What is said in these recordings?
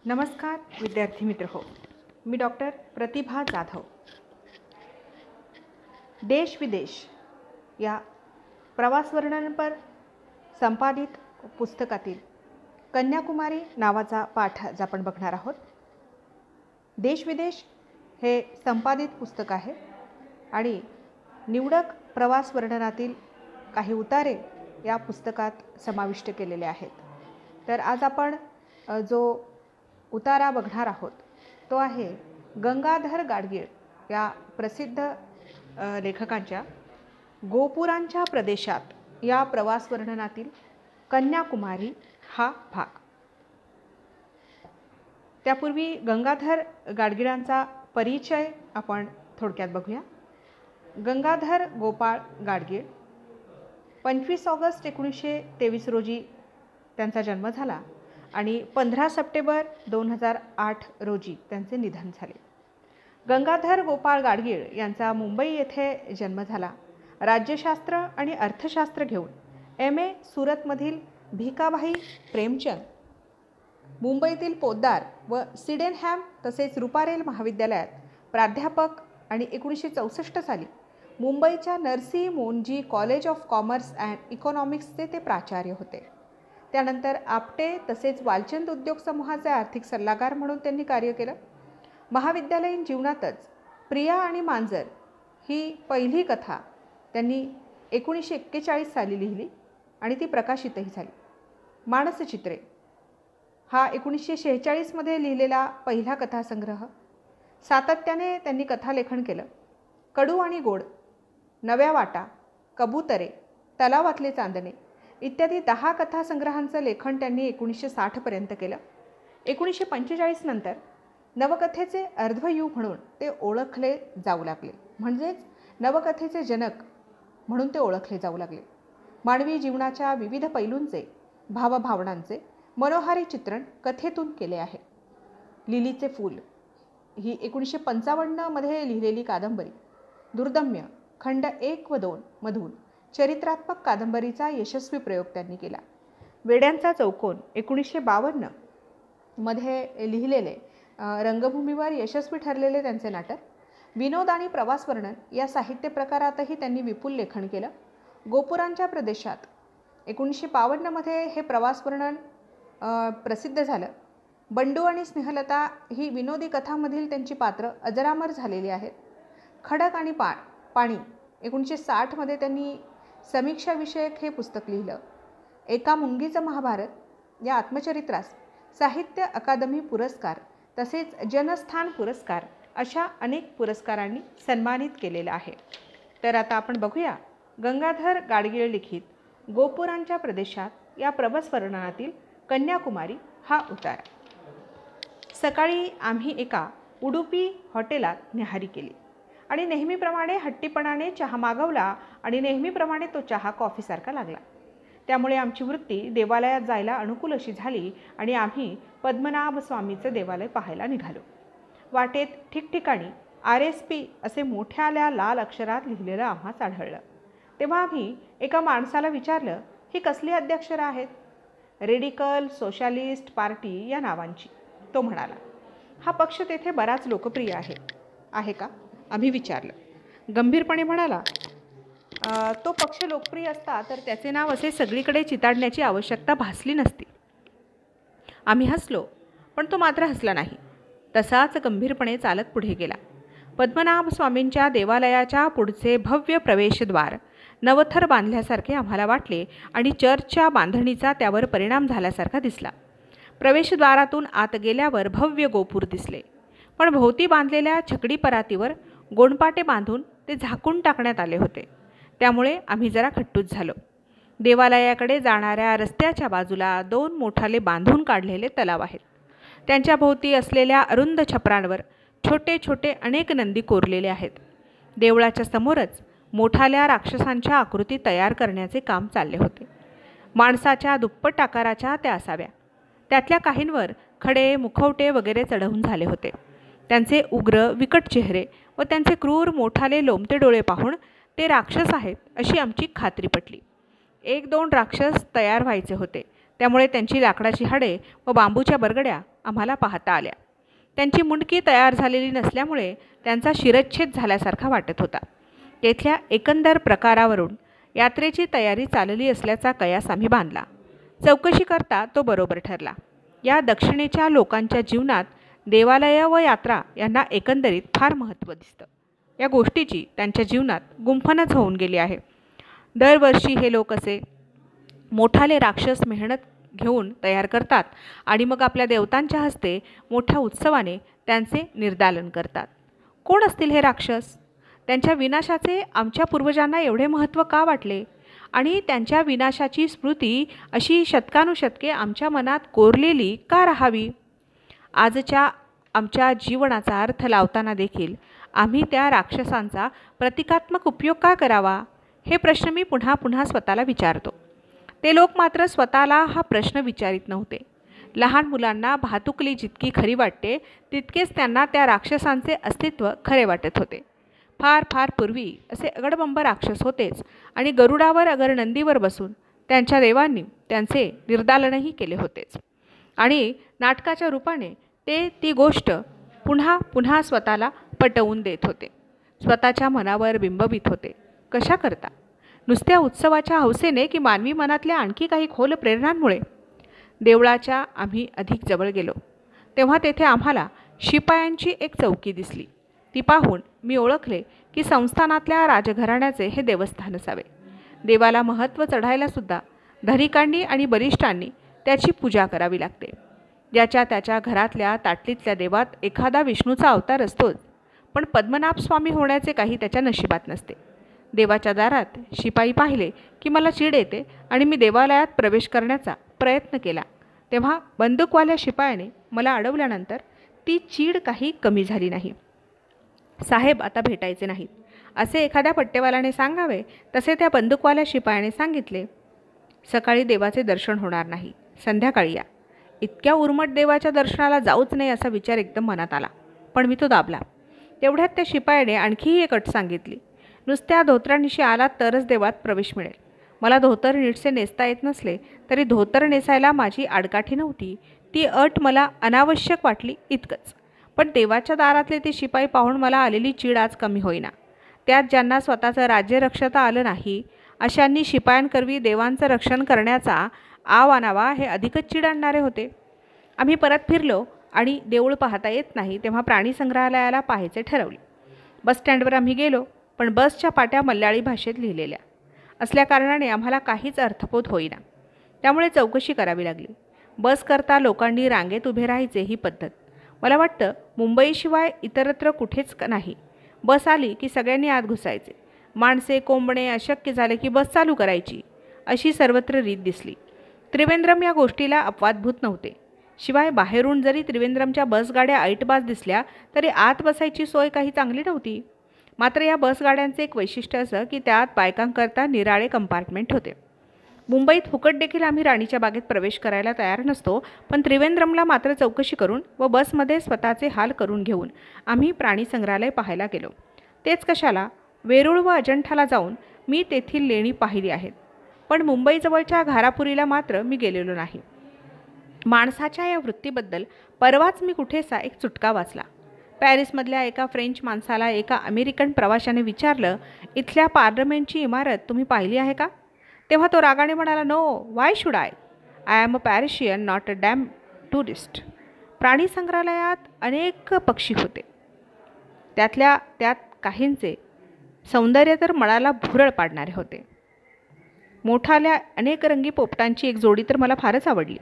नमस्कार विद्यार्थी मित्र हो, मी डॉक्टर प्रतिभा जाधव. देश विदेश या प्रवास वर्णनपर संपादित पुस्तकातील कन्याकुमारी नावाचा पाठ आज आपण बघणार आहोत. देश विदेश हे संपादित पुस्तक आहे आणि निवडक प्रवास वर्णनातील काही उतारे या पुस्तकात समाविष्ट केलेले आहेत. तर आज आपण जो उतारा बघणार आहोत तो आहे गंगाधर गाडगीळ या प्रसिद्ध लेखकांच्या गोपुरांच्या प्रदेशात या प्रवास वर्णनातील कन्याकुमारी हा भाग. त्यापूर्वी गंगाधर गाडगीळांचा परिचय आपण थोडक्यात बघूया. गंगाधर गोपाळ गाडगीळ 25 ऑगस्ट 1923 रोजी त्यांचा जन्म झाला आणि 15 सप्टेंबर 2008 रोजी त्यांचे निधन झाले. गंगाधर गोपाळ गाडगीळ यांचा मुंबई येथे जन्म झाला. राज्यशास्त्र आणि अर्थशास्त्र घेऊन MA सुरतमधील भिकाभाई प्रेमचंद, मुंबईतील पोद्दार व सिडेनहॅम तसेच रुपारेल महाविद्यालयात प्राध्यापक आणि 1964 साली मुंबईच्या Narsee Monjee college of commerce and इकॉनॉमिक्सचे ते प्राचार्य होते. त्यानंतर आपटे तसेच वालचंद उद्योग समूहाचे आर्थिक सल्लागार म्हणून त्यांनी कार्य केलं. महाविद्यालयीन जीवनातच प्रिया आणि मांजर ही पहिली कथा त्यांनी 1941 साली लिहिली आणि ती प्रकाशितही झाली. मानसचित्रे हा 1946 मध्ये लिहिलेला पहिला कथासंग्रह. सातत्याने त्यांनी कथालेखन केलं. कडू आणि गोड, नव्या वाटा, कबुतरे, तलावातले चांदणे इत्यादी 10 कथासंग्रहांचं लेखन त्यांनी 1960 पर्यंत केलं. 1945 नंतर नवकथेचे अर्धयुग म्हणून ते ओळखले जाऊ लागले, म्हणजेच नवकथेचे जनक म्हणून ते ओळखले जाऊ लागले. मानवी जीवनाच्या विविध पैलूंचे, भावभावनांचे मनोहारी चित्रण कथेतून केले आहे. लिलीचे फूल ही 1955 मध्ये लिहिलेली कादंबरी. दुर्दम्य खंड 1 व 2 मधून चरित्रात्मक कादंबरीचा यशस्वी प्रयोग त्यांनी केला. वेड्यांचा चौकोन 1952 मध्ये लिहिलेले रंगभूमीवर यशस्वी ठरलेले त्यांचे नाटक. विनोद आणि प्रवास वर्णन या साहित्य प्रकारातही त्यांनी विपुल लेखन केलं. गोपुरांच्या प्रदेशात 1952 मध्ये हे प्रवास वर्णन प्रसिद्ध झालं. बंडू आणि स्नेहलता ही विनोदी कथांमधील त्यांची पात्र अजरामर झालेली आहेत. खडक आणि पाणी 1960 मध्ये त्यांनी समीक्षाविषयक हे पुस्तक लिहिलं. एका मुंगीचं महाभारत या आत्मचरित्रास साहित्य अकादमी पुरस्कार तसेच जनस्थान पुरस्कार अशा अनेक पुरस्कारांनी सन्मानित केलेलं आहे. तर आता आपण बघूया गंगाधर गाडगीळ लिखित गोपुरांच्या प्रदेशात या प्रवास वर्णनातील कन्याकुमारी हा उतारा. सकाळी आम्ही एका उडुपी हॉटेलात न्याहारी केली आणि नेहमीप्रमाणे हट्टीपणाने चहा मागवला आणि नेहमीप्रमाणे तो चहा कॉफीसारखा लागला. त्यामुळे आमची वृत्ती देवालयात जायला अनुकूल अशी झाली आणि आम्ही पद्मनाभ स्वामीचं देवालय पाहायला निघालो. वाटेत ठिकठिकाणी RSP असे मोठ्या लाल अक्षरात लिहिलेलं आम्हास आढळलं. तेव्हा आम्ही एका माणसाला विचारलं, ही कसली अध्यक्षरं आहेत? रेडिकल सोशलिस्ट पार्टी या नावांची. तो म्हणाला, हा पक्ष तेथे बराच लोकप्रिय आहे का? आम्ही विचारलं. गंभीरपणे म्हणाला, तो पक्ष लोकप्रिय असता तर त्याचे नाव असे सगळीकडे चिताडण्याची आवश्यकता भासली नसती. आम्ही हसलो, पण तो मात्र हसला नाही. तसाच गंभीरपणे चालत पुढे गेला. पद्मनाभ स्वामींच्या देवालयाच्या पुढचे भव्य प्रवेशद्वार नवथर बांधल्यासारखे आम्हाला वाटले आणि चर्चच्या बांधणीचा त्यावर परिणाम झाल्यासारखा दिसला. प्रवेशद्वारातून आत गेल्यावर भव्य गोपूर दिसले, पण भोवती बांधलेल्या छकडी परातीवर गोंडपाटे बांधून ते झाकून टाकण्यात आले होते. त्यामुळे आम्ही जरा खट्टूच झालो. देवालयाकडे जाणाऱ्या रस्त्याच्या बाजूला 2 मोठाले बांधून काढलेले तलाव आहेत. त्यांच्या भोवती असलेल्या अरुंद छपरांवर छोटे छोटे अनेक नंदी कोरलेले आहेत. देवळाच्या समोरच मोठाल्या राक्षसांच्या आकृती तयार करण्याचे काम चालले होते. माणसाच्या दुप्पट आकाराच्या त्या असाव्या. त्यातल्या काहींवर खडे, मुखवटे वगैरे चढवून झाले होते. त्यांचे उग्र विकट चेहरे व त्यांचे क्रूर मोठाले लोंबते डोळे पाहून ते राक्षस आहेत अशी आमची खात्री पटली. 1-2 राक्षस तयार व्हायचे होते. त्यामुळे त्यांची लाकडाची हाडे व बांबूच्या बरगड्या आम्हाला पाहता आल्या. त्यांची मुंडकी तयार झालेली नसल्यामुळे त्यांचा शिरच्छेद झाल्यासारखा वाटत होता. तेथल्या एकंदर प्रकारावरून यात्रेची तयारी चालली असल्याचा कयास आम्ही बांधला. चौकशी करता तो बरोबर ठरला. या दक्षिणेच्या लोकांच्या जीवनात देवालय व यात्रा यांना एकंदरीत फार महत्त्व दिसतं. या गोष्टीची त्यांच्या जीवनात गुंफणच होऊन गेली आहे. दरवर्षी हे लोक असे मोठाले राक्षस मेहनत घेऊन तयार करतात आणि मग आपल्या देवतांच्या हस्ते मोठ्या उत्सवाने त्यांचे निर्दालन करतात. कोण असतील हे राक्षस? त्यांच्या विनाशाचे आमच्या पूर्वजांना एवढे महत्त्व का वाटले आणि त्यांच्या विनाशाची स्मृती अशी शतकानुशतके आमच्या मनात कोरलेली का राहावी? आजच्या आमच्या जीवनाचा अर्थ लावताना देखील आम्ही त्या राक्षसांचा प्रतिकात्मक उपयोग का करावा? हे प्रश्न मी पुन्हा पुन्हा स्वतःला विचारतो. ते लोक मात्र स्वतःला हा प्रश्न विचारित नव्हते. लहान मुलांना भातुकली जितकी खरी वाटते तितकेच त्यांना त्या राक्षसांचे अस्तित्व खरे वाटत होते. फार फार पूर्वी असे अगडबंब राक्षस होतेच आणि गरुडावर अगर नंदीवर बसून त्यांच्या देवांनी त्यांचे निर्दालनही केले होतेच. आणि नाटकाच्या रूपाने ते ती गोष्ट पुन्हा पुन्हा स्वतःला पटवून देत होते. स्वतःच्या मनावर बिंबवित होते. कशा करता? नुसत्या उत्सवाच्या हौसेने की मानवी मनातल्या आणखी काही खोल प्रेरणांमुळे? देवळाच्या आम्ही अधिक जवळ गेलो तेव्हा तेथे आम्हाला शिपायांची एक चौकी दिसली. ती पाहून मी ओळखले की संस्थानातल्या राजघराण्याचे हे देवस्थान असावे. देवाला महत्त्व चढायलासुद्धा धनिकांनी आणि बलिष्ठांनी त्याची पूजा करावी लागते. ज्याच्या त्याच्या घरातल्या ताटलीतल्या देवात एखादा विष्णूचा अवतार असतोच, पण पद्मनाभ स्वामी होण्याचे काही त्याच्या नशिबात नसते. देवाच्या दारात शिपाई पाहिले की मला चीड येते आणि मी देवालयात प्रवेश करण्याचा प्रयत्न केला तेव्हा बंदूकवाल्या शिपायाने मला अडवल्यानंतर ती चीड काही कमी झाली नाही. साहेब आता भेटायचे नाहीत असे एखाद्या पट्टेवाल्याने सांगावे तसे त्या बंदूकवाल्या शिपायाने सांगितले. सकाळी देवाचे दर्शन होणार नाही, संध्याकाळी या. इतक्या उर्मट देवाच्या दर्शनाला जाऊच नाही असा विचार एकदम मनात आला, पण मी तो दाबला. तेवढ्यात त्या शिपायाने आणखीही एक अट सांगितली. नुसत्या धोतरानिशी आलात तरच देवात प्रवेश मिळेल. मला धोतर नीटसे नेसता येत नसले तरी धोतर नेसायला माझी आडकाठी नव्हती. ती अट मला अनावश्यक वाटली इतकंच. पण देवाच्या दारातले ते शिपाई पाहून मला आलेली चीड आज कमी होईना. त्यात ज्यांना स्वतःचं राज्य रक्षता आलं नाही अशांनी शिपायांकरवी देवांचं रक्षण करण्याचा आव आणावा हे अधिकच चीड आणणारे होते. आम्ही परत फिरलो आणि देऊळ पाहता येत नाही तेव्हा प्राणी संग्रहालयाला पाहायचे ठरवले. बसस्टँडवर आम्ही गेलो, पण बसच्या पाट्या मल्याळी भाषेत लिहिलेल्या असल्याकारणाने आम्हाला काहीच अर्थबोध होईना. त्यामुळे चौकशी करावी लागली. बस करता लोकांनी रांगेत उभे राहायचे ही पद्धत मला वाटतं मुंबईशिवाय इतरत्र कुठेच नाही. बस आली की सगळ्यांनी आत घुसायचे. माणसे कोंबणे अशक्य झाले की बस चालू करायची अशी सर्वत्र रीत दिसली. त्रिवेंद्रम या गोष्टीला अपवादभूत नव्हते. शिवाय बाहेरून जरी त्रिवेंद्रमच्या बसगाड्या ऐटबाज दिसल्या तरी आत बसायची सोय काही चांगली नव्हती. मात्र या बसगाड्यांचे एक वैशिष्ट्य असं की त्यात बायकांकरता निराळे कंपार्टमेंट होते. मुंबईत फुकट देखील आम्ही राणीच्या बागेत प्रवेश करायला तयार नसतो, पण त्रिवेंद्रमला मात्र चौकशी करून व बसमध्ये स्वतःचे हाल करून घेऊन आम्ही प्राणी संग्रहालय पाहायला गेलो. तेच कशाला, वेरूळ व अजंठाला जाऊन मी तेथील लेणी पाहिली आहेत, पण मुंबईजवळच्या घारापुरीला मात्र मी गेलेलो नाही. माणसाच्या या वृत्तीबद्दल परवाच मी कुठेसा एक चुटका वाचला. पॅरिसमधल्या एका फ्रेंच माणसाला एका अमेरिकन प्रवाशाने विचारलं, इथल्या पार्लमेंटची इमारत तुम्ही पाहिली आहे का? तेव्हा तो रागाने म्हणाला, no, why should I am a parishioner, not a damn tourist. प्राणी संग्रहालयात अनेक पक्षी होते. त्यातल्या त्यात काहींचे सौंदर्य तर मनाला भुरळ पाडणारे होते. मोठाल्या अनेक रंगी पोपटांची एक जोडी तर मला फारच आवडली.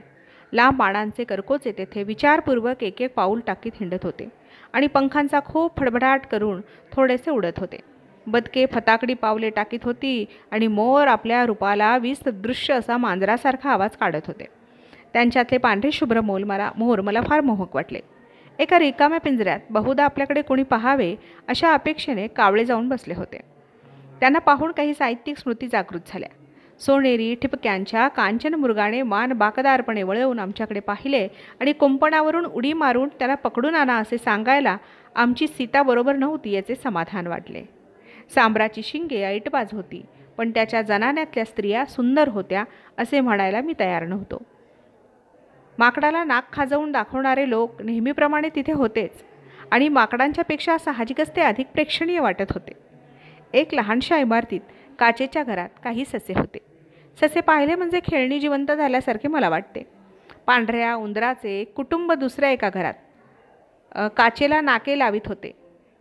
लांब बाणांचे करकोचे तेथे विचारपूर्वक एक एक पाऊल टाकीत हिंडत होते आणि पंखांचा खूप फडफडाट करून थोडेसे उडत होते. बदके फताकडी पावले टाकीत होती आणि मोर आपल्या रूपाला विसदृश्य असा मांजरासारखा आवाज काढत होते. त्यांच्यातले पांढरे शुभ्र मोर मला फार मोहक वाटले. एका रिकाम्या पिंजऱ्यात बहुधा आपल्याकडे कोणी पाहावे अशा अपेक्षेने कावळे जाऊन बसले होते. त्यांना पाहून काही साहित्यिक स्मृती जागृत झाल्या. सोनेरी ठिपक्यांच्या कांचन मृगाने मान बाकदारपणे वळवून आमच्याकडे पाहिले आणि कुंपणावरून उडी मारून त्याला पकडून आणा असे सांगायला आमची सीता बरोबर नव्हती याचे समाधान वाटले. सांबराची शिंगे ऐटबाज होती, पण त्याच्या जनान्यातल्या स्त्रिया सुंदर होत्या असे म्हणायला मी तयार नव्हतो. माकडाला नाक खाजवून दाखवणारे लोक नेहमीप्रमाणे तिथे होतेच आणि माकडांच्यापेक्षा साहजिकच ते अधिक प्रेक्षणीय वाटत होते. एक लहानशा इमारतीत काचेच्या घरात काही ससे होते. ससे पाहिले म्हणजे खेळणी जिवंत झाल्यासारखे मला वाटते. पांढऱ्या उंदराचे कुटुंब दुसऱ्या एका घरात काचेला नाके लावित होते.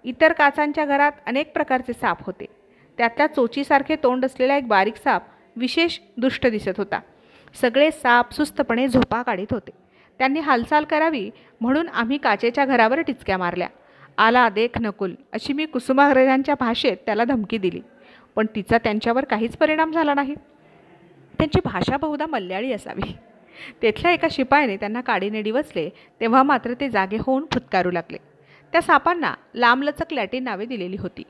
इतर काचांच्या घरात अनेक प्रकारचे साप होते. त्यातल्या चोचीसारखे तोंड असलेला एक बारीक साप विशेष दुष्ट दिसत होता. सगळे साप सुस्तपणे झोपा काढीत होते. त्यांनी हालचाल करावी म्हणून आम्ही काचेच्या घरावर टिचक्या मारल्या. आला देख नकुल अशी मी कुसुमाग्रजांच्या भाषेत त्याला धमकी दिली, पण तिचा त्यांच्यावर काहीच परिणाम झाला नाही. त्यांची भाषा बहुधा मल्याळी असावी. तेथल्या एका शिपायाने त्यांना काडीने डिवचले तेव्हा मात्र ते जागे होऊन फुत्कारू लागले. त्या सापांना लांबलचक लॅटिन नावे दिलेली होती.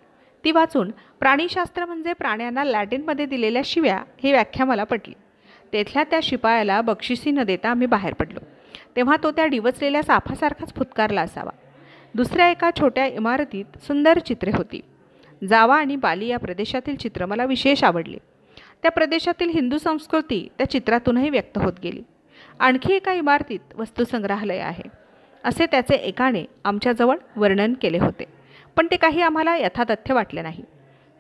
ती वाचून प्राणीशास्त्र म्हणजे प्राण्यांना लॅटिनमध्ये दिलेल्या शिव्या ही व्याख्या मला पटली. तेथल्या त्या शिपायाला बक्षिसी न देता आम्ही बाहेर पडलो. तेव्हा तो त्या डिवचलेल्या सापासारखाच फुत्कारला असावा. दुसऱ्या एका छोट्या इमारतीत सुंदर चित्रे होती. जावा आणि बाली या प्रदेशातील चित्र मला विशेष आवडले. त्या प्रदेशातील हिंदू संस्कृती त्या चित्रातूनही व्यक्त होत गेली. आणखी एका इमारतीत वस्तुसंग्रहालय आहे असे त्याचे एकाने आमच्याजवळ वर्णन केले होते, पण ते काही आम्हाला यथातथ्य वाटले नाही.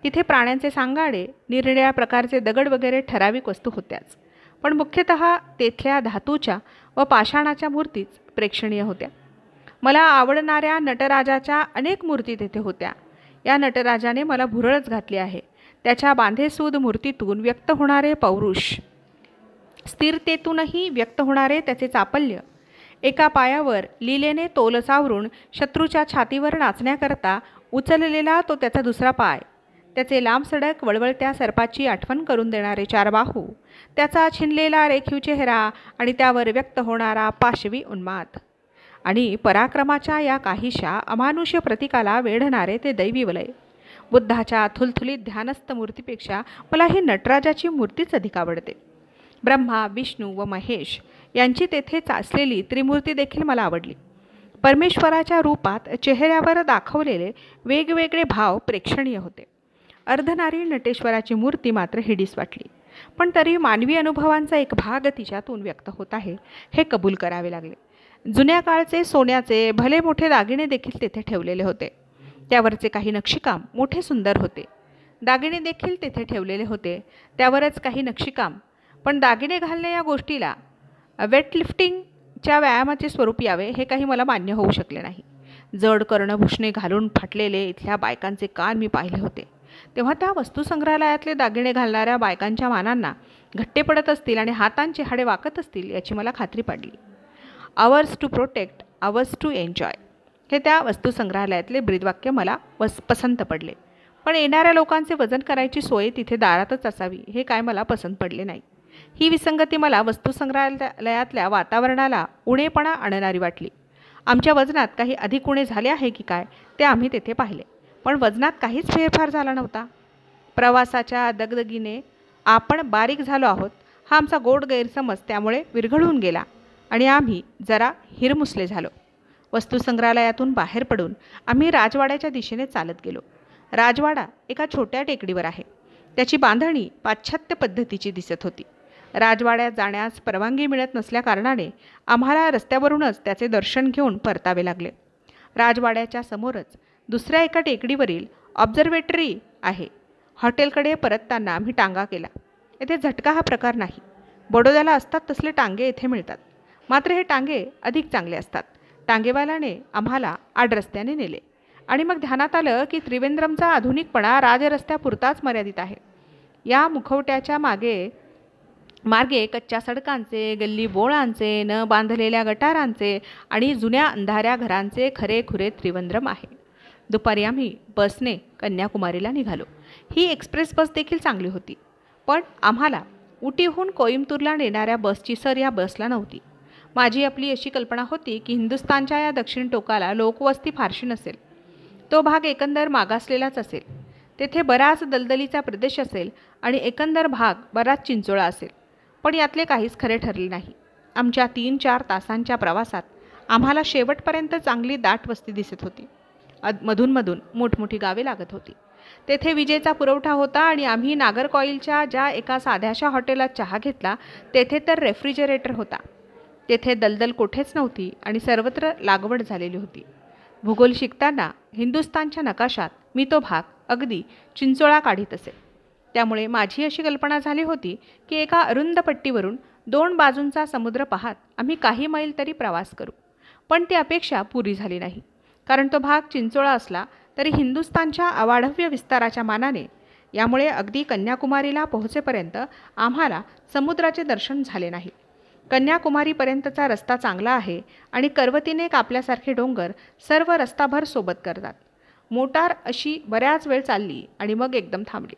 तिथे प्राण्यांचे सांगाडे, निरनिळ्या प्रकारचे दगड वगैरे ठराविक वस्तू होत्याच, पण मुख्यतः तेथल्या धातूच्या व पाषाणाच्या मूर्तीच प्रेक्षणीय होत्या. मला आवडणाऱ्या नटराजाच्या अनेक मूर्ती तेथे होत्या. या नटराजाने मला भुरळच घातली आहे. त्याच्या बांधेसूद मूर्तीतून व्यक्त होणारे पौरुष, स्थिरतेतूनही व्यक्त होणारे त्याचे चापल्य, एका पायावर लीलेने तोल सावरून शत्रूच्या छातीवर नाचण्याकरता उचललेला तो त्याचा दुसरा पाय, त्याचे लांबसडक वळवळत्या सर्पाची आठवण करून देणारे चार बाहू, त्याचा छिनलेला रेखीव चेहरा आणि त्यावर व्यक्त होणारा पाशवी उन्माद आणि पराक्रमाच्या या काहीशा अमानुष्य प्रतीकाला वेढणारे ते दैवी वलय. बुद्धाच्या थुलथुलीत ध्यानस्थ मूर्तीपेक्षा मला ही नटराजाची मूर्तीच अधिक आवडते. ब्रह्मा, विष्णू व महेश यांची तेथे चाचलेली त्रिमूर्ती देखील मला आवडली. परमेश्वराच्या रूपात चेहऱ्यावर दाखवलेले वेगवेगळे भाव प्रेक्षणीय होते. अर्धनारी नटेश्वराची मूर्ती मात्र हिडीस वाटली, पण तरी मानवी अनुभवांचा एक भाग तिच्यातून व्यक्त होत आहे हे कबूल करावे लागले. जुन्या काळचे सोन्याचे भले मोठे दागिने देखील तेथे ठेवलेले होते. त्यावरचे काही नक्षीकाम मोठे सुंदर होते. दागिने देखील तेथे ठेवलेले होते, त्यावरच काही नक्षीकाम. पण दागिने घालणे या गोष्टीला वेटलिफ्टिंगच्या व्यायामाचे स्वरूप यावे हे काही मला मान्य होऊ शकले नाही. जड कर्णभूषणे घालून फाटलेले इथल्या बायकांचे कान मी पाहिले होते, तेव्हा त्या वस्तुसंग्रहालयातले दागिने घालणाऱ्या बायकांच्या मानांना घट्टे पडत असतील आणि हातांचे हाडे वाकत असतील याची मला खात्री पडली. Hours to protect, hours to enjoy हे त्या वस्तुसंग्रहालयातले ब्रीदवाक्य मला पसंत पडले. पण येणाऱ्या लोकांचे वजन करायची सोय तिथे दारातच असावी हे काय मला पसंत पडले नाही. ही विसंगती मला वस्तुसंग्रहालयातल्या वातावरणाला उणेपणा आणणारी वाटली. आमच्या वजनात काही अधिक उणे झाले आहे की काय ते आम्ही तेथे पाहिले, पण वजनात काहीच फेरफार झाला नव्हता. प्रवासाच्या दगदगीने आपण बारीक झालो आहोत हा आमचा गोड गैरसमज त्यामुळे विरघळून गेला आणि आम्ही जरा हिरमुसले झालो. वस्तुसंग्रहालयातून बाहेर पडून आम्ही राजवाड्याच्या दिशेने चालत गेलो. राजवाडा एका छोट्या टेकडीवर आहे. त्याची बांधणी पाश्चात्य पद्धतीची दिसत होती. राजवाड्यात जाण्यास परवानगी मिळत नसल्याकारणाने आम्हाला रस्त्यावरूनच त्याचे दर्शन घेऊन परतावे लागले. राजवाड्याच्या समोरच दुसऱ्या एका टेकडीवरील ऑब्झर्वेटरी आहे. हॉटेलकडे परतताना आम्ही टांगा केला. येथे झटका हा प्रकार नाही. बडोद्याला असतात तसले टांगे येथे मिळतात, मात्र हे टांगे अधिक चांगले असतात. टांगेवाल्याने आम्हाला आड रस्त्याने नेले आणि मग ध्यानात आलं की त्रिवेंद्रमचा आधुनिकपणा राजरस्त्यापुरताच मर्यादित आहे. या मुखवट्याच्या मार्गे कच्च्या सडकांचे, गल्ली बोळांचे, न बांधलेल्या गटारांचे आणि जुन्या अंधाऱ्या घरांचे खरेखुरे त्रिवेंद्रम आहे. दुपारी आम्ही बसने कन्याकुमारीला निघालो. ही एक्सप्रेस बस देखील चांगली होती, पण आम्हाला उटीहून कोईम्बतूरला नेणाऱ्या बसची सर या बसला नव्हती. माझी आपली अशी कल्पना होती की हिंदुस्थानच्या या दक्षिण टोकाला लोकवस्ती फारशी नसेल. तो भाग एकंदर मागासलेलाच असेल. तेथे बराच दलदलीचा प्रदेश असेल आणि एकंदर भाग बराच चिंचोळा असेल, पण यातले काहीच खरे ठरले नाही. आमच्या 3-4 तासांच्या प्रवासात आम्हाला शेवटपर्यंत चांगली दाट वस्ती दिसत होती. मधूनमधून मोठमोठी गावे लागत होती. तेथे विजेचा पुरवठा होता आणि आम्ही नागरकॉईलच्या ज्या एका साध्याशा हॉटेलात चहा घेतला तेथे तर रेफ्रिजरेटर होता. तेथे दलदल कोठेच नव्हती आणि सर्वत्र लागवड झालेली होती. भूगोल शिकताना हिंदुस्थानच्या नकाशात मी तो भाग अगदी चिंचोळा काढीत असे. त्यामुळे माझी अशी कल्पना झाली होती की एका अरुंद पट्टीवरून 2 बाजूंचा समुद्र पाहत आम्ही काही मैल तरी प्रवास करू. पण ती अपेक्षा पुरी झाली नाही. कारण तो भाग चिंचोळा असला तरी हिंदुस्थानच्या अवाढव्य विस्ताराच्या मानाने यामुळे अगदी कन्याकुमारीला पोहोचेपर्यंत आम्हाला समुद्राचे दर्शन झाले नाही. कन्याकुमारीपर्यंतचा रस्ता चांगला आहे आणि पर्वतीने कापल्यासारखे डोंगर सर्व रस्ताभर सोबत करतात. मोटार अशी बऱ्याच वेळ चालली आणि मग एकदम थांबली.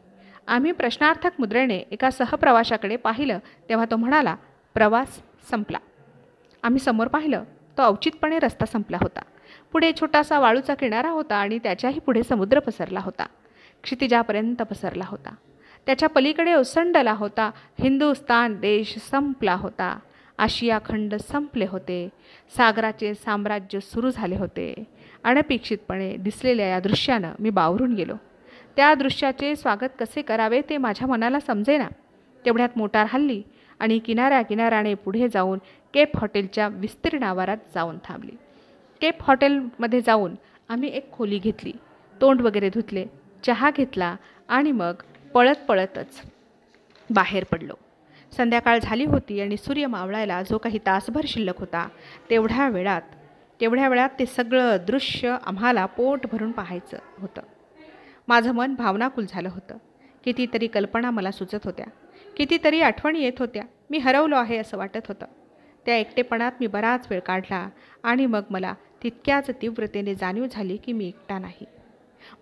आम्ही प्रश्नार्थक मुद्रेने एका सहप्रवाशाकडे पाहिलं तेव्हा तो म्हणाला, प्रवास संपला. आम्ही समोर पाहिलं तो औचितपणे रस्ता संपला होता. पुढे छोटासा वाळूचा किनारा होता आणि त्याच्याही पुढे समुद्र पसरला होता. क्षितिजापर्यंत पसरला होता. त्याच्या पलीकडे ओसंडला होता. हिंदुस्तान देश संपला होता. आशिया खंड संपले होते. सागराचे साम्राज्य सुरू झाले होते. अनपेक्षितपणे दिसलेल्या या दृश्यानं मी बावरून गेलो. त्या दृश्याचे स्वागत कसे करावे ते माझ्या मनाला समजेना. तेवढ्यात मोटार हलली आणि किनाऱ्याने पुढे जाऊन केप हॉटेलच्या विस्तीर्ण आवारात जाऊन थांबली. केप हॉटेलमध्ये जाऊन आम्ही एक खोली घेतली. तोंड वगैरे धुतले, चहा घेतला आणि मग पळतच बाहेर पडलो. संध्याकाळ झाली होती आणि सूर्य मावळायला जो काही तासभर शिल्लक होता तेवढ्या वेळात ते सगळं दृश्य आम्हाला पोट भरून पाहायचं होतं. माझं मन भावनाकुल झालं होतं. कितीतरी कल्पना मला सुचत होत्या. कितीतरी आठवणी येत होत्या. मी हरवलो आहे असं वाटत होतं. त्या एकटेपणात मी बराच वेळ काढला आणि मग मला तितक्याच तीव्रतेने जाणीव झाली की मी एकटा नाही.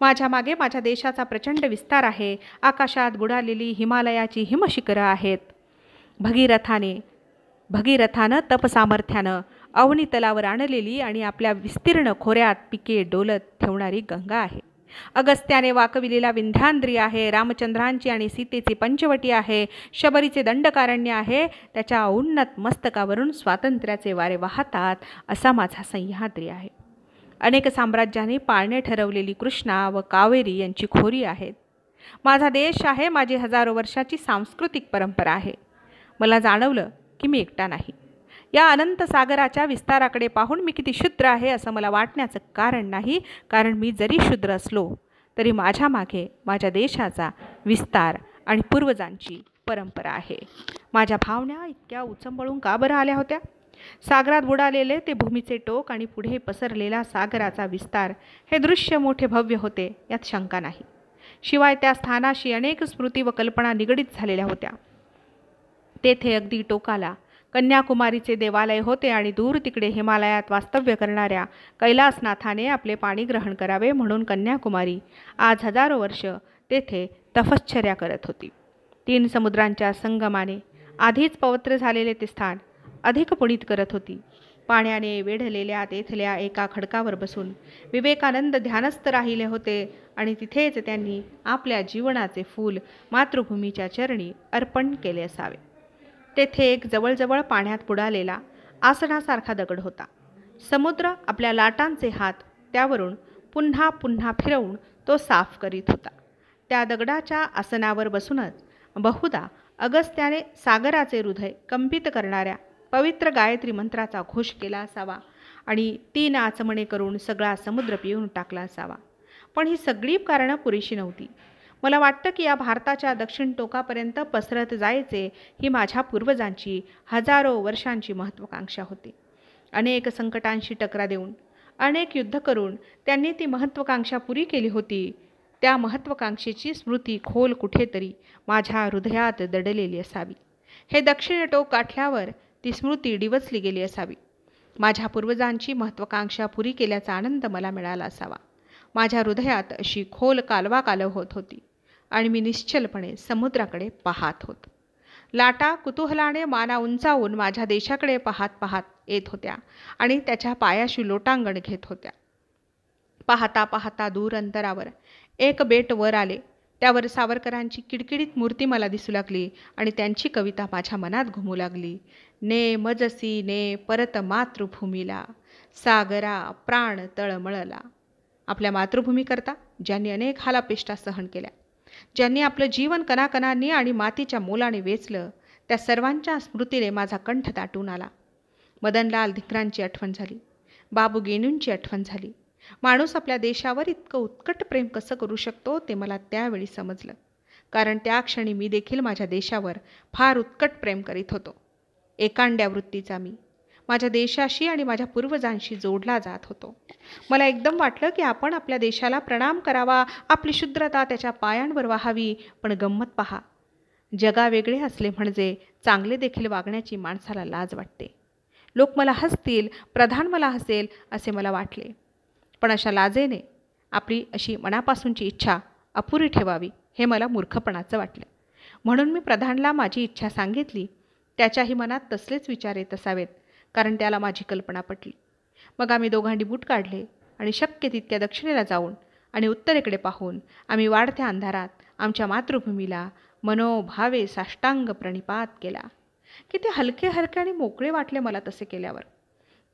माझ्या मागे माझ्या देशाचा प्रचंड विस्तार आहे. आकाशात बुडालेली हिमालयाची हिमशिखरं आहेत. भगीरथानं तपसामर्थ्यानं अवनीतलावर आणलेली आणि आपल्या विस्तीर्ण खोऱ्यात पिके डोलत ठेवणारी गंगा आहे. अगस्त्याने वाकविलेला विंध्याद्री आहे. रामचंद्रांची आणि सीतेची पंचवटी आहे. शबरीचे दंडकारण्य आहे. त्याच्या उन्नत मस्तकावरून स्वातंत्र्याचे वारे वाहतात असा माझा सह्याद्री आहे. अनेक साम्राज्यांनी पाळणे ठरवलेली कृष्णा व कावेरी यांची खोरी आहेत. माझा देश आहे. माझी हजारो वर्षाची सांस्कृतिक परंपरा आहे. मला जाणवलं की मी एकटा नाही. या अनंत सागराच्या विस्ताराकडे पाहून मी किती क्षुद्र आहे असं मला वाटण्याचं कारण नाही. कारण मी जरी क्षुद्र असलो तरी माझ्या मागे माझ्या देशाचा विस्तार आणि पूर्वजांची परंपरा आहे. माझ्या भावना इतक्या उचंबळून का बरं आल्या होत्या? सागरात बुडालेले ते भूमीचे टोक आणि पुढे पसरलेला सागराचा विस्तार हे दृश्य मोठे भव्य होते, यात शंका नाही. शिवाय त्या स्थानाशी अनेक स्मृती व कल्पना निगडीत झालेल्या होत्या. तेथे अगदी टोकाला कन्याकुमारीचे देवालय होते आणि दूर तिकडे हिमालयात वास्तव्य करणाऱ्या कैलासनाथाने आपले पाणी ग्रहण करावे म्हणून कन्याकुमारी आज हजारो वर्ष तेथे तपश्चर्या करत होती. 3 समुद्रांच्या संगमाने आधीच पवित्र झालेले ते स्थान अधिक पुनीत करत होती. पाण्याने वेढलेल्या तेथल्या एका खडकावर बसून विवेकानंद ध्यानस्थ राहिले होते आणि तिथेच त्यांनी आपल्या जीवनाचे फूल मातृभूमीच्या चरणी अर्पण केले असावे. तेथे एक जवळजवळ पाण्यात बुडालेला आसनासारखा दगड होता. समुद्र आपल्या लाटांचे हात त्यावरून पुन्हा पुन्हा फिरवून तो साफ करीत होता. त्या दगडाच्या आसनावर बसूनच बहुधा अगस्त्याने सागराचे हृदय कंपित करणाऱ्या पवित्र गायत्री मंत्राचा घोष केला असावा आणि 3 आचमणे करून सगळा समुद्र पिऊन टाकला असावा. पण ही सगळी कारणं पुरेशी नव्हती. मला वाटतं की या भारताच्या दक्षिण टोकापर्यंत पसरत जायचे ही माझ्या पूर्वजांची हजारो वर्षांची महत्त्वाकांक्षा होती. अनेक संकटांशी टकरा देऊन अनेक युद्ध करून त्यांनी ती महत्त्वाकांक्षा पुरी केली होती. त्या महत्त्वाकांक्षेची स्मृती खोल कुठेतरी माझ्या हृदयात दडलेली असावी. हे दक्षिण टोक गाठल्यावर ती स्मृती डिवचली गेली असावी. माझ्या पूर्वजांची महत्त्वाकांक्षा पुरी केल्याचा आनंद मला मिळाला असावा. माझ्या हृदयात अशी खोल कालवा कालव होत होती आणि मी निश्चलपणे समुद्राकडे पाहत होतो. लाटा कुतूहलाने माना उंचावून माझ्या देशाकडे पाहत येत होत्या आणि त्याच्या पायाशी लोटांगण घेत होत्या. पाहता पाहता दूर अंतरावर एक बेट वर आले. त्यावर सावरकरांची किडकिडीत मूर्ती मला दिसू लागली आणि त्यांची कविता माझ्या मनात घुमू लागली. ने मजसी ने परत मातृभूमीला, सागरा प्राण तळमळला. आपल्या मातृभूमीकरता ज्यांनी अनेक हालापेष्टा सहन केल्या, ज्यांनी आपलं जीवन कणाकणांनी आणि मातीच्या मोलाने वेचलं, त्या सर्वांच्या स्मृतीने माझा कंठ दाटून आला. मदनलाल धिंगरांची आठवण झाली. बाबू गेनूंची आठवण झाली. माणूस आपल्या देशावर इतकं उत्कट प्रेम कसं करू शकतो ते मला त्यावेळी समजलं. कारण त्या क्षणी मी देखील माझ्या देशावर फार उत्कट प्रेम करीत होतो. एकांड्या वृत्तीचा मी माझ्या देशाशी आणि माझ्या पूर्वजांशी जोडला जात होतो. मला एकदम वाटलं की आपण आपल्या देशाला प्रणाम करावा, आपली शुद्रता त्याच्या पायांवर वाहावी. पण गंमत पहा, जगावेगळे असले म्हणजे चांगले देखील वागण्याची माणसाला लाज वाटते. लोक मला हसतील, प्रधान मला हसेल असे मला वाटले. पण अशा लाजेने आपली अशी मनापासूनची इच्छा अपुरी ठेवावी हे मला मूर्खपणाचं वाटलं. म्हणून मी प्रधानला माझी इच्छा सांगितली. त्याच्याही मनात तसलेच विचार येत असावेत, कारण त्याला माझी कल्पना पटली. मग आम्ही दोघांनी बूट काढले आणि शक्य तितक्या दक्षिणेला जाऊन आणि उत्तरेकडे पाहून आम्ही वाढत्या अंधारात आमच्या मातृभूमीला मनोभावे साष्टांग प्रणिपात केला. किती हलके हलके आणि मोकळे वाटले मला तसे केल्यावर.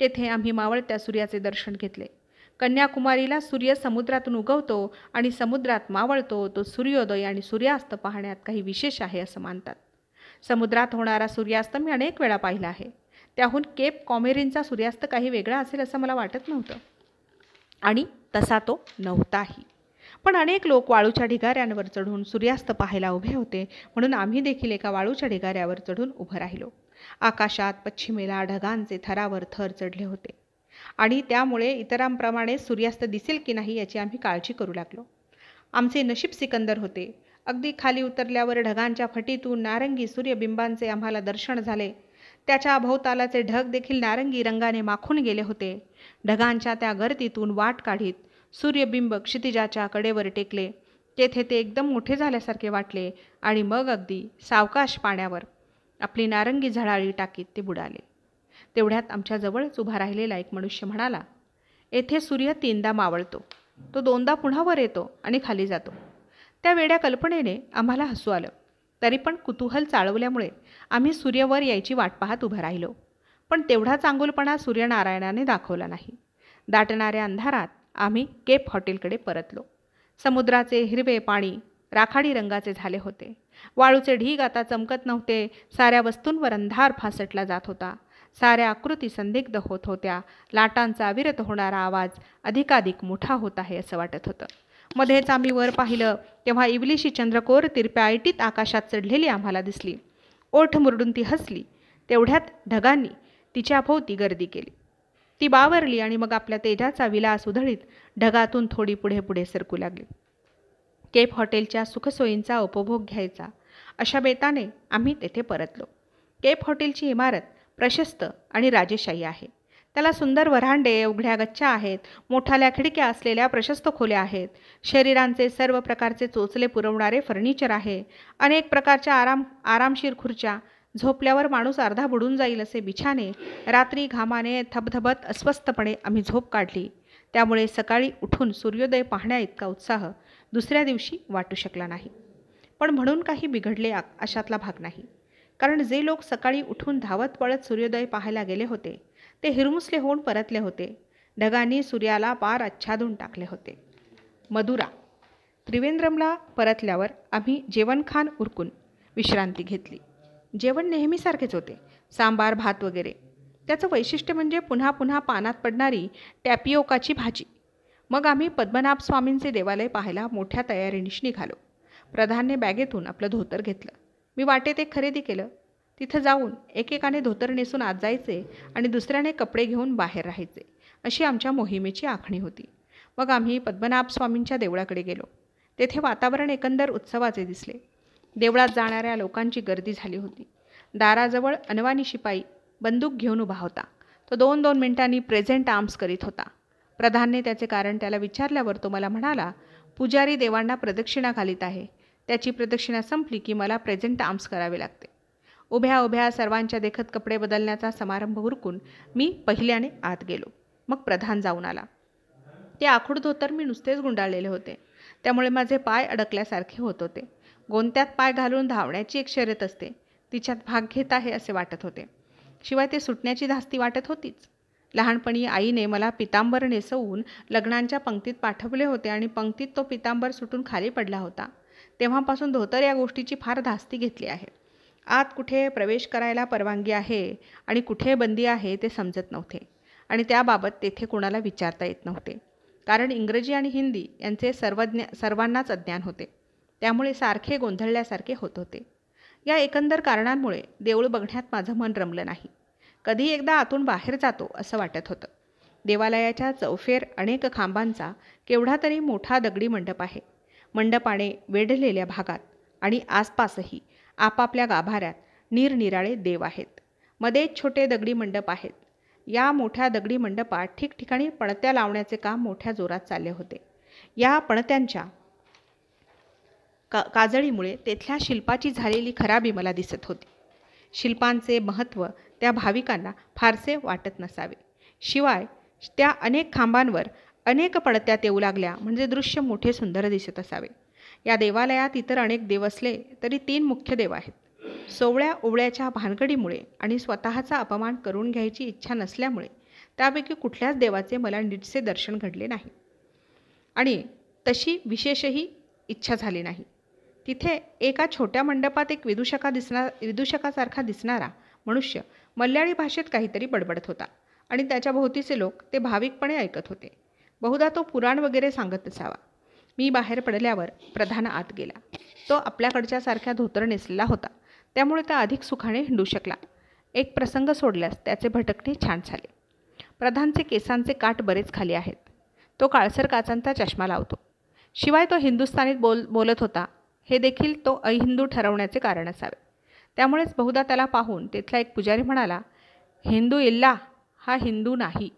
तेथे आम्ही मावळत्या सूर्याचे दर्शन घेतले. कन्याकुमारीला सूर्य समुद्रातून उगवतो आणि समुद्रात मावळतो. तो सूर्योदय आणि सूर्यास्त पाहण्यात काही विशेष आहे असं मानतात. समुद्रात होणारा सूर्यास्त मी अनेक वेळा पाहिला आहे. त्याहून केप कॉमेरिनचा सूर्यास्त काही वेगळा असेल असं मला वाटत नव्हतं, आणि तसा तो नव्हताही. पण अनेक लोक वाळूच्या ढिगाऱ्यांवर चढून सूर्यास्त पाहायला उभे होते, म्हणून आम्ही देखील एका वाळूच्या ढिगाऱ्यावर चढून उभं राहिलो. आकाशात पश्चिमेला ढगांचे थरावर थर चढले होते आणि त्यामुळे इतरांप्रमाणे सूर्यास्त दिसेल की नाही याची आम्ही काळजी करू लागलो. आमचे नशीब सिकंदर होते. अगदी खाली उतरल्यावर ढगांच्या फटीतून नारंगी सूर्यबिंबांचे आम्हाला दर्शन झाले. त्याच्या भोवतालाचे ढग देखील नारंगी रंगाने माखून गेले होते. ढगांच्या त्या गर्दीतून वाट काढीत सूर्यबिंब क्षितिजाच्या कडेवर टेकले. तेथे ते एकदम मोठे झाल्यासारखे वाटले आणि मग अगदी सावकाश पाण्यावर आपली नारंगी झळाळी टाकीत ते बुडाले. तेवढ्यात आमच्या जवळच उभा राहिलेला एक मनुष्य म्हणाला, येथे सूर्य 3दा मावळतो, तो 2दा पुन्हा वर येतो आणि खाली जातो. त्या वेड्या कल्पनेने आम्हाला हसू आलं. तरी पण कुतूहल चाळवल्यामुळे आम्ही सूर्यवर यायची वाट पाहत उभं राहिलो. पण तेवढा चांगुलपणा सूर्यनारायणाने दाखवला नाही. दाटणाऱ्या अंधारात आम्ही केप हॉटेलकडे परतलो. समुद्राचे हिरवे पाणी राखाडी रंगाचे झाले होते. वाळूचे ढीग आता चमकत नव्हते. साऱ्या वस्तूंवर अंधार फासटला जात होता. साऱ्या आकृती संदिग्ध होत होत्या. लाटांचा अविरत होणारा आवाज अधिकाधिक मोठा होत आहे असं वाटत होतं. मध्येच आम्ही वर पाहिलं तेव्हा इवलीशी चंद्रकोर तिरप्या ऐटीत आकाशात चढलेली आम्हाला दिसली. ओठ मुरडून ती हसली. तेवढ्यात ढगांनी तिच्या भोवती गर्दी केली. ती बावरली आणि मग आपल्या तेजाचा विलास उधळीत ढगातून थोडी पुढे पुढे सरकू लागली. केप हॉटेलच्या सुखसोयींचा उपभोग घ्यायचा अशा बेताने आम्ही तेथे परतलो. केप हॉटेलची इमारत प्रशस्त आणि राजेशाही आहे. त्याला सुंदर वऱ्हांडे, उघड्या गच्च्या आहेत. मोठाल्या खिडक्या असलेल्या प्रशस्त खोल्या आहेत. शरीरांचे सर्व प्रकारचे चोचले पुरवणारे फर्निचर आहे. अनेक प्रकारच्या आरामशीर खुर्च्या, झोपल्यावर माणूस अर्धा बुडून जाईल असे बिछाने. रात्री घामाने थबथबत अस्वस्थपणे आम्ही झोप काढली. त्यामुळे सकाळी उठून सूर्योदय पाहण्या इतका उत्साह दुसऱ्या दिवशी वाटू शकला नाही. पण म्हणून काही बिघडले अशातला भाग नाही. कारण जे लोक सकाळी उठून धावत पळत सूर्योदय पाहायला गेले होते ते हिरमुसले होऊन परतले होते. ढगांनी सूर्याला पार आच्छादून टाकले होते. मदुरा. त्रिवेंद्रमला परतल्यावर आम्ही जेवणखान उरकून विश्रांती घेतली. जेवण नेहमीसारखेच होते, सांबार भात वगैरे. त्याचं वैशिष्ट्य म्हणजे पुन्हा पुन्हा पानात पडणारी टॅपिओकाची भाजी. मग आम्ही पद्मनाभ स्वामींचे देवालय पाहायला मोठ्या तयारीनिशी निघालो. प्रधानने बॅगेतून आपलं धोतर घेतलं. मी वाटेत एक खरेदी केलं. तिथं जाऊन एकेकाने धोतर नेसून आत जायचे आणि दुसऱ्याने कपडे घेऊन बाहेर राहायचे, अशी आमच्या मोहिमेची आखणी होती. मग आम्ही पद्मनाभ स्वामींच्या देवळाकडे गेलो. तेथे वातावरण एकंदर उत्सवाचे दिसले. देवळात जाणाऱ्या लोकांची गर्दी झाली होती. दाराजवळ अनवानी शिपाई बंदूक घेऊन उभा होता. तो 2-2 मिनिटांनी प्रेझेंट आर्म्स करीत होता. प्रधानने त्याचे कारण त्याला विचारल्यावर तो मला म्हणाला, पुजारी देवांना प्रदक्षिणा घालीत आहे. त्याची प्रदक्षिणा संपली की मला प्रेझेंट आर्म्स करावे लागते. उभ्या उभ्या सर्वांच्या देखत कपडे बदलण्याचा समारंभ उरकून मी पहिल्याने आत गेलो. मग प्रधान जाऊन आला. ते आखूड धोतर मी नुसतेच गुंडाळलेले होते, त्यामुळे माझे पाय अडकल्यासारखे होत होते. गोंत्यात पाय घालून धावण्याची एक शर्यत असते, तिच्यात भाग घेत आहे असे वाटत होते. शिवाय ते सुटण्याची धास्ती वाटत होतीच. लहानपणी आईने मला पितांबर नेसवून लग्नांच्या पंक्तीत पाठवले होते आणि पंक्तीत तो पितांबर सुटून खाली पडला होता. तेव्हापासून धोतर या गोष्टीची फार धास्ती घेतली आहे. आत कुठे प्रवेश करायला परवानगी आहे आणि कुठे बंदी आहे ते समजत नव्हते आणि त्याबाबत तेथे कोणाला विचारता येत नव्हते, कारण इंग्रजी आणि हिंदी यांचे सर्वांनाच अज्ञान होते. त्यामुळे सारखे गोंधळल्यासारखे होत होते. या एकंदर कारणांमुळे देऊळ बघण्यात माझं मन रमलं नाही. कधी एकदा आतून बाहेर जातो असं वाटत होतं. देवालयाच्या चौफेर अनेक खांबांचा केवढा तरी मोठा दगडी मंडप आहे. मंडपाने वेढलेल्या भागात आणि आसपासही आपापल्या गाभाऱ्यात निरनिराळे देव आहेत. मध्येच छोटे दगडी मंडप आहेत. या मोठ्या दगडी मंडपात ठिकठिकाणी पणत्या लावण्याचे काम मोठ्या जोरात चालले होते. या पणत्यांच्या काजळीमुळे तेथल्या शिल्पाची झालेली खराबी मला दिसत होती. शिल्पांचे महत्त्व त्या भाविकांना फारसे वाटत नसावे. शिवाय त्या अनेक खांबांवर अनेक पणत्या येऊ लागल्या म्हणजे दृश्य मोठे सुंदर दिसत असावे. या देवालयात इतर अनेक देव असले तरी 3 मुख्य देव आहेत. सोवळ्या ओवळ्याच्या भानगडीमुळे आणि स्वतःचा अपमान करून घ्यायची इच्छा नसल्यामुळे त्यापैकी कुठल्याच देवाचे मला नीटसे दर्शन घडले नाही आणि तशी विशेषही इच्छा झाली नाही. तिथे एका छोट्या मंडपात एक विदूषकासारखा दिसणारा मनुष्य मल्याळी भाषेत काहीतरी बडबडत होता आणि त्याच्या भोवतीचे लोक ते भाविकपणे ऐकत होते. बहुधा तो पुराण वगैरे सांगत असावा. मी बाहेर पडल्यावर प्रधान आत गेला. तो आपल्याकडच्यासारख्या धोतर नेसलेला होता, त्यामुळे तो अधिक सुखाने हिंडू शकला. एक प्रसंग सोडल्यास त्याचे भटकणे छान झाले. प्रधानचे केसांचे काठ बरेच खाली आहेत. तो काळसर काचांचा चष्मा लावतो. शिवाय तो हिंदुस्थानीत बोलत होता हे देखील तो अहिंदू ठरवण्याचे कारण असावे. त्यामुळेच बहुधा त्याला पाहून तिथला एक पुजारी म्हणाला, हिंदू इल्ला हा हिंदू नाही.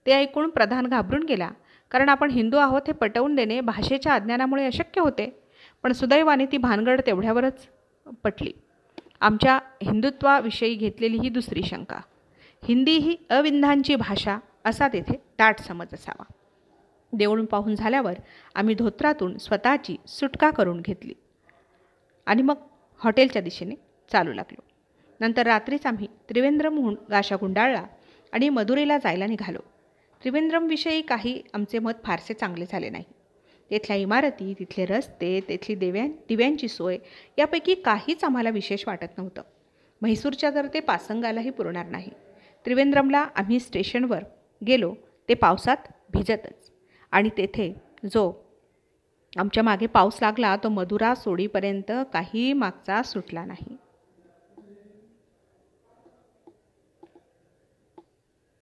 ते ऐकून प्रधान घाबरून गेला, कारण आपण हिंदू आहोत हे पटवून देणे भाषेच्या अज्ञानामुळे अशक्य होते. पण सुदैवाने ती भानगड तेवढ्यावरच पटली. आमच्या हिंदुत्वाविषयी घेतलेली ही दुसरी शंका. हिंदी ही अविंधांची भाषा असा तेथे दाट समज असावा. देऊळ पाहून झाल्यावर आम्ही धोत्रातून स्वतःची सुटका करून घेतली आणि मग हॉटेलच्या दिशेने चालू लागलो. नंतर रात्रीच आम्ही त्रिवेंद्रमहून गाशा गुंडाळला आणि मदुरेला जायला निघालो. त्रिवेंद्रमविषयी काही आमचे मत फारसे चांगले झाले नाही. तेथल्या इमारती, तिथले रस्ते, तेथली दिव्यांची सोय यापैकी काहीच आम्हाला विशेष वाटत नव्हतं. म्हैसूरच्या तर ते पासंगालाही पुरणार नाही. त्रिवेंद्रमला आम्ही स्टेशनवर गेलो ते पावसात भिजतच आणि तेथे जो आमच्या मागे पाऊस लागला तो मदुरा सोडीपर्यंत काही मागचा सुटला नाही.